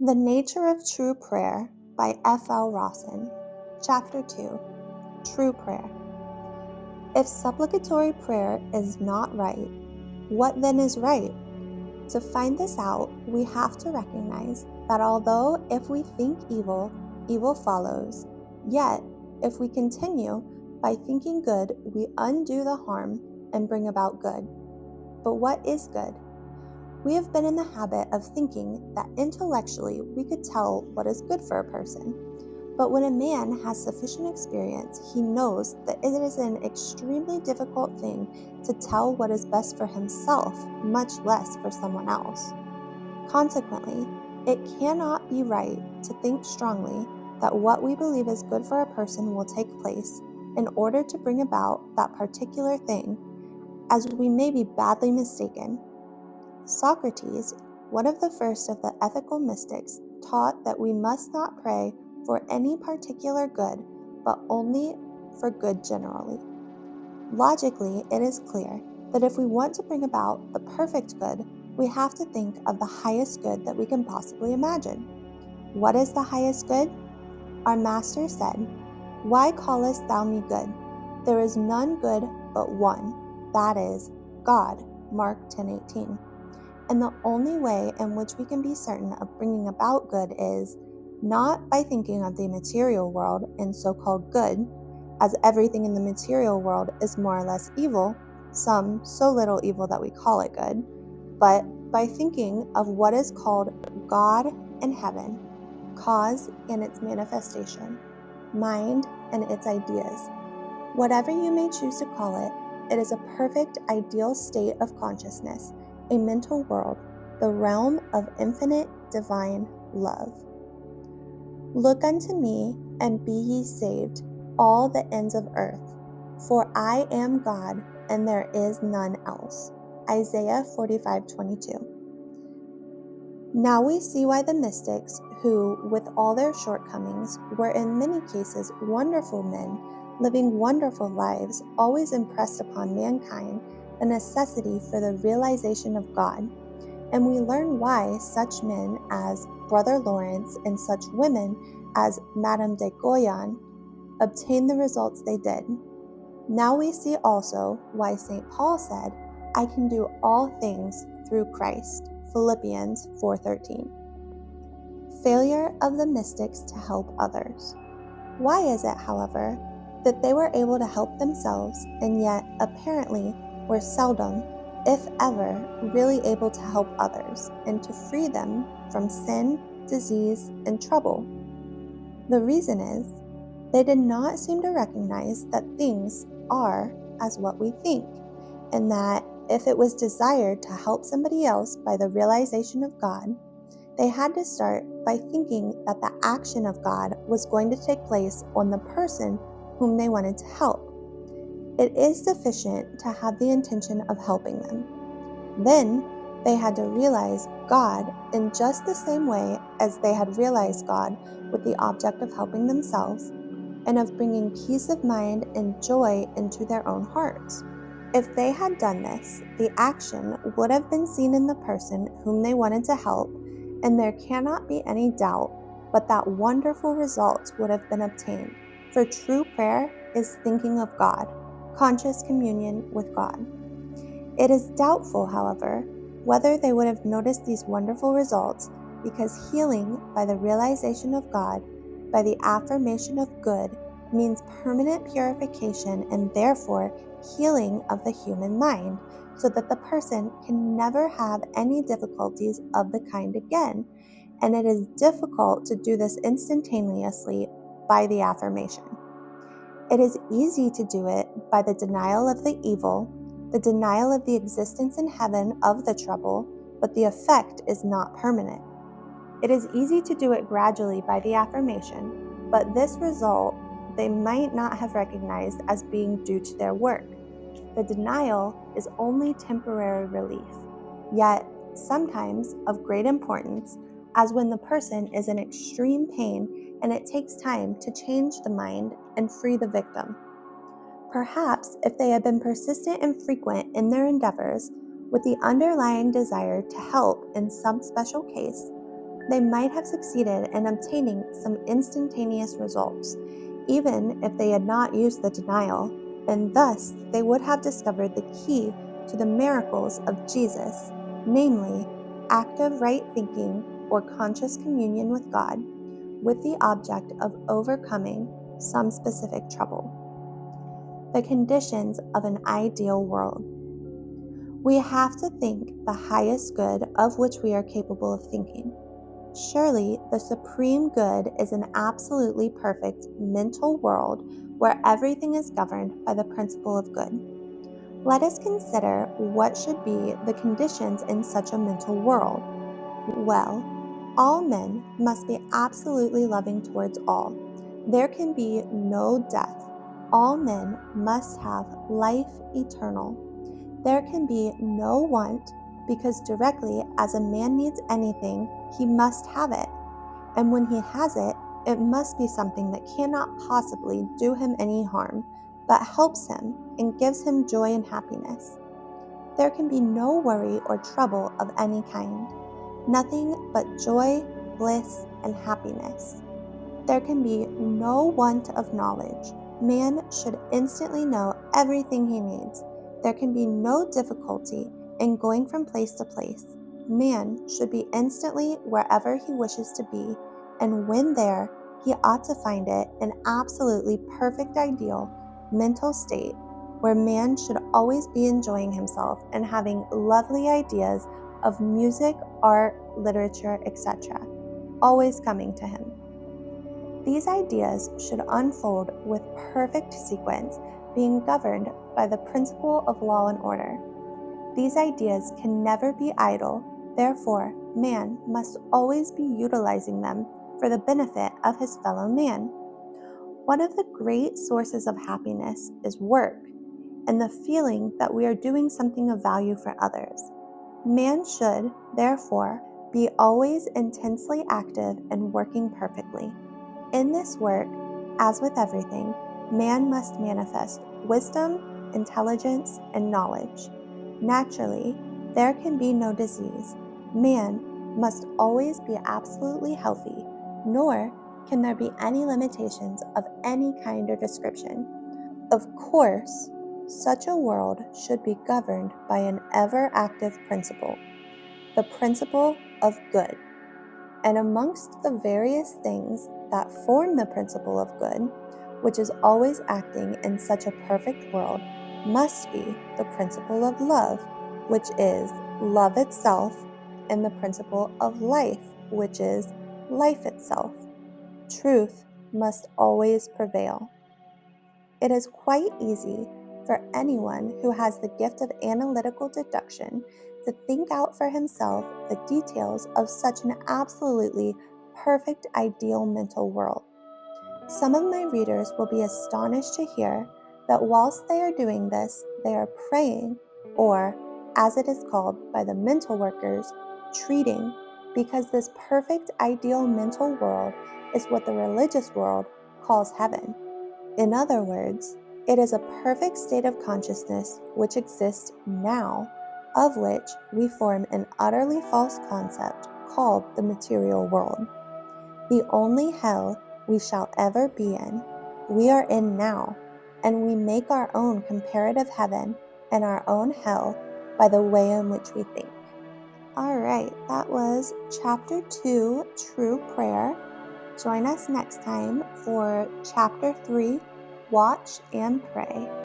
The Nature of True Prayer by F.L. Rawson. Chapter 2. True Prayer. If supplicatory prayer is not right, what then is right? To find this out, we have to recognize that although if we think evil, evil follows, yet if we continue by thinking good, we undo the harm and bring about good. But what is good? We have been in the habit of thinking that intellectually we could tell what is good for a person. But when a man has sufficient experience, he knows that it is an extremely difficult thing to tell what is best for himself, much less for someone else. Consequently, it cannot be right to think strongly that what we believe is good for a person will take place in order to bring about that particular thing, as we may be badly mistaken. Socrates, one of the first of the ethical mystics, taught that we must not pray for any particular good, but only for good generally. Logically, it is clear that if we want to bring about the perfect good, we have to think of the highest good that we can possibly imagine. What is the highest good? Our Master said, "Why callest thou me good? There is none good but one, that is, God." Mark 10:18. And the only way in which we can be certain of bringing about good is not by thinking of the material world in so-called good, as everything in the material world is more or less evil, some so little evil that we call it good, but by thinking of what is called God and heaven, cause and its manifestation, mind and its ideas. Whatever you may choose to call it, it is a perfect ideal state of consciousness, a mental world, the realm of infinite divine love. Look unto me, and be ye saved, all the ends of earth, for I am God, and there is none else. Isaiah 45:22. Now we see why the mystics, who, with all their shortcomings, were in many cases wonderful men, living wonderful lives, always impressed upon mankind the necessity for the realization of God. And we learn why such men as Brother Lawrence and such women as Madame de Goyon obtained the results they did. Now we see also why St. Paul said, "I can do all things through Christ." Philippians 4:13. Failure of the mystics to help others. Why is it, however, that they were able to help themselves and yet apparently were seldom, if ever, really able to help others and to free them from sin, disease, and trouble? The reason is they did not seem to recognize that things are as what we think, and that if it was desired to help somebody else by the realization of God, they had to start by thinking that the action of God was going to take place on the person whom they wanted to help. It is sufficient to have the intention of helping them. Then they had to realize God in just the same way as they had realized God with the object of helping themselves and of bringing peace of mind and joy into their own hearts. If they had done this, the action would have been seen in the person whom they wanted to help, and there cannot be any doubt but that wonderful results would have been obtained, for true prayer is thinking of God, conscious communion with God. It is doubtful, however, whether they would have noticed these wonderful results, because healing by the realization of God, by the affirmation of good, means permanent purification and therefore healing of the human mind, so that the person can never have any difficulties of the kind again, and it is difficult to do this instantaneously by the affirmation. It is easy to do it by the denial of the evil, the denial of the existence in heaven of the trouble, but the effect is not permanent. It is easy to do it gradually by the affirmation, but this result they might not have recognized as being due to their work. The denial is only temporary relief, yet sometimes of great importance, as when the person is in extreme pain and it takes time to change the mind and free the victim. Perhaps if they had been persistent and frequent in their endeavors, with the underlying desire to help in some special case, They might have succeeded in obtaining some instantaneous results, even if they had not used the denial, and thus they would have discovered the key to the miracles of Jesus, namely, active right thinking or conscious communion with God, with the object of overcoming some specific trouble. The conditions of an ideal world. We have to think the highest good of which we are capable of thinking. Surely the supreme good is an absolutely perfect mental world where everything is governed by the principle of good. Let us consider what should be the conditions in such a mental world. Well, all men must be absolutely loving towards all. There can be no death. All men must have life eternal. There can be no want, because directly as a man needs anything, he must have it. And when he has it, it must be something that cannot possibly do him any harm, but helps him and gives him joy and happiness. There can be no worry or trouble of any kind, nothing but joy, bliss, and happiness. There can be no want of knowledge. Man should instantly know everything he needs. There can be no difficulty in going from place to place. Man should be instantly wherever he wishes to be, and when there, he ought to find it an absolutely perfect ideal mental state where man should always be enjoying himself and having lovely ideas of music, art, literature, etc., always coming to him. These ideas should unfold with perfect sequence, being governed by the principle of law and order. These ideas can never be idle, therefore, man must always be utilizing them for the benefit of his fellow man. One of the great sources of happiness is work, and the feeling that we are doing something of value for others. Man should, therefore, be always intensely active and working perfectly. In this work, as with everything, man must manifest wisdom, intelligence, and knowledge. Naturally, there can be no disease. Man must always be absolutely healthy, nor can there be any limitations of any kind or description. Of course, such a world should be governed by an ever active principle, the principle of good. And amongst the various things that form the principle of good, which is always acting in such a perfect world, must be the principle of love, which is love itself, and the principle of life, which is life itself. Truth must always prevail. It is quite easy for anyone who has the gift of analytical deduction to think out for himself the details of such an absolutely perfect ideal mental world. Some of my readers will be astonished to hear that whilst they are doing this, they are praying, or, as it is called by the mental workers, treating, because this perfect ideal mental world is what the religious world calls heaven. In other words, it is a perfect state of consciousness which exists now, of which we form an utterly false concept called the material world. The only hell we shall ever be in, we are in now, and we make our own comparative heaven and our own hell by the way in which we think. All right, that was Chapter 2, True Prayer. Join us next time for Chapter 3, Watch and Pray.